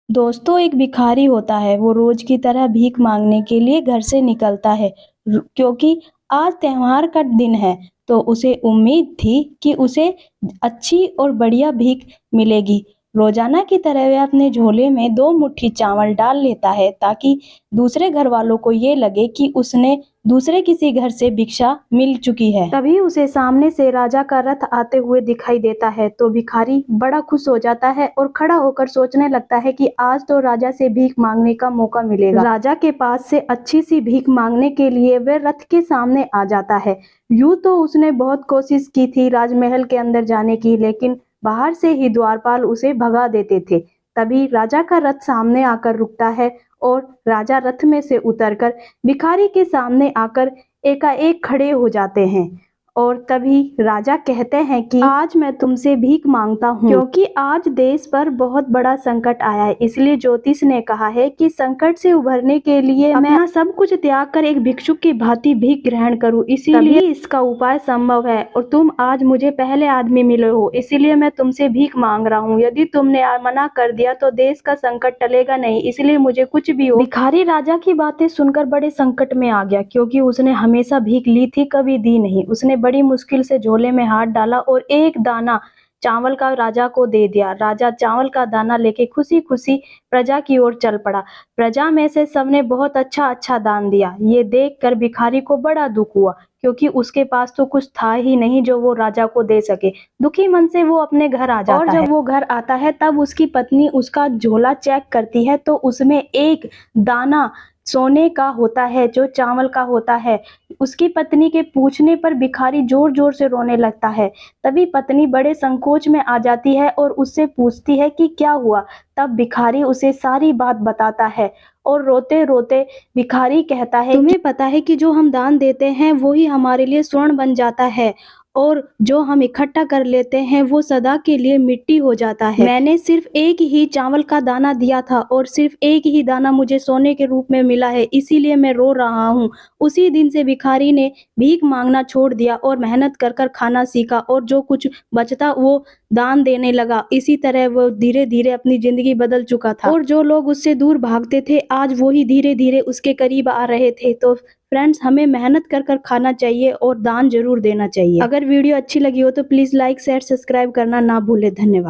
दोस्तों, एक भिखारी होता है। वो रोज की तरह भीख मांगने के लिए घर से निकलता है क्योंकि आज त्योहार का दिन है। तो उसे उम्मीद थी कि उसे अच्छी और बढ़िया भीख मिलेगी। रोजाना की तरह वह अपने झोले में दो मुट्ठी चावल डाल लेता है ताकि दूसरे घर वालों को ये लगे कि उसने दूसरे किसी घर से भिक्षा मिल चुकी है। तभी उसे सामने से राजा का रथ आते हुए दिखाई देता है। तो भिखारी बड़ा खुश हो जाता है और खड़ा होकर सोचने लगता है कि आज तो राजा से भीख मांगने का मौका मिलेगा। राजा के पास से अच्छी सी भीख मांगने के लिए वह रथ के सामने आ जाता है। यूं तो उसने बहुत कोशिश की थी राजमहल के अंदर जाने की, लेकिन बाहर से ही द्वारपाल उसे भगा देते थे। तभी राजा का रथ सामने आकर रुकता है और राजा रथ में से उतरकर भिखारी के सामने आकर एकाएक खड़े हो जाते हैं। और तभी राजा कहते हैं कि आज मैं तुमसे भीख मांगता हूँ क्योंकि आज देश पर बहुत बड़ा संकट आया है। इसलिए ज्योतिष ने कहा है कि संकट से उभरने के लिए मैं अपना सब कुछ त्याग कर एक भिक्षुक की भांति भीख ग्रहण करूँ, इसीलिए इसका उपाय संभव है। और तुम आज मुझे पहले आदमी मिले हो, इसीलिए मैं तुमसे भीख मांग रहा हूँ। यदि तुमने मना कर दिया तो देश का संकट टलेगा नहीं, इसलिए मुझे कुछ भी हो। भिखारी राजा की बातें सुनकर बड़े संकट में आ गया क्योंकि उसने हमेशा भीख ली थी, कभी दी नहीं। उसने बड़ी मुश्किल से झोले में हाथ डाला और एक दाना चावल का राजा को दे दिया। राजा चावल का दाना लेके खुशी खुशी प्रजा की ओर चल पड़ा। प्रजा में से सबने बहुत अच्छा दान दिया। ये देखकर भिखारी को बड़ा दुख हुआ क्योंकि उसके पास तो कुछ था ही नहीं जो वो राजा को दे सके। दुखी मन से वो अपने घर आ जाता है। और जब वो घर आता है तब उसकी पत्नी उसका झोला चेक करती है तो उसमें एक दाना सोने का होता है जो चावल का होता है। उसकी पत्नी के पूछने पर भिखारी जोर जोर से रोने लगता है। तभी पत्नी बड़े संकोच में आ जाती है और उससे पूछती है कि क्या हुआ। तब भिखारी उसे सारी बात बताता है और रोते रोते भिखारी कहता है, तुम्हें पता है कि जो हम दान देते हैं वो ही हमारे लिए स्वर्ण बन जाता है और जो हम इकट्ठा कर लेते हैं वो सदा के लिए मिट्टी हो जाता है। मैंने सिर्फ एक ही चावल का दाना दिया था और सिर्फ एक ही दाना मुझे सोने के रूप में मिला है, इसीलिए मैं रो रहा हूँ। उसी दिन से भिखारी ने भीख मांगना छोड़ दिया और मेहनत कर कर खाना सीखा और जो कुछ बचता वो दान देने लगा। इसी तरह वो धीरे धीरे अपनी जिंदगी बदल चुका था और जो लोग उससे दूर भागते थे आज वो ही धीरे धीरे उसके करीब आ रहे थे। तो फ्रेंड्स, हमें मेहनत कर कर खाना चाहिए और दान जरूर देना चाहिए। अगर वीडियो अच्छी लगी हो तो प्लीज लाइक शेयर सब्सक्राइब करना ना भूले। धन्यवाद।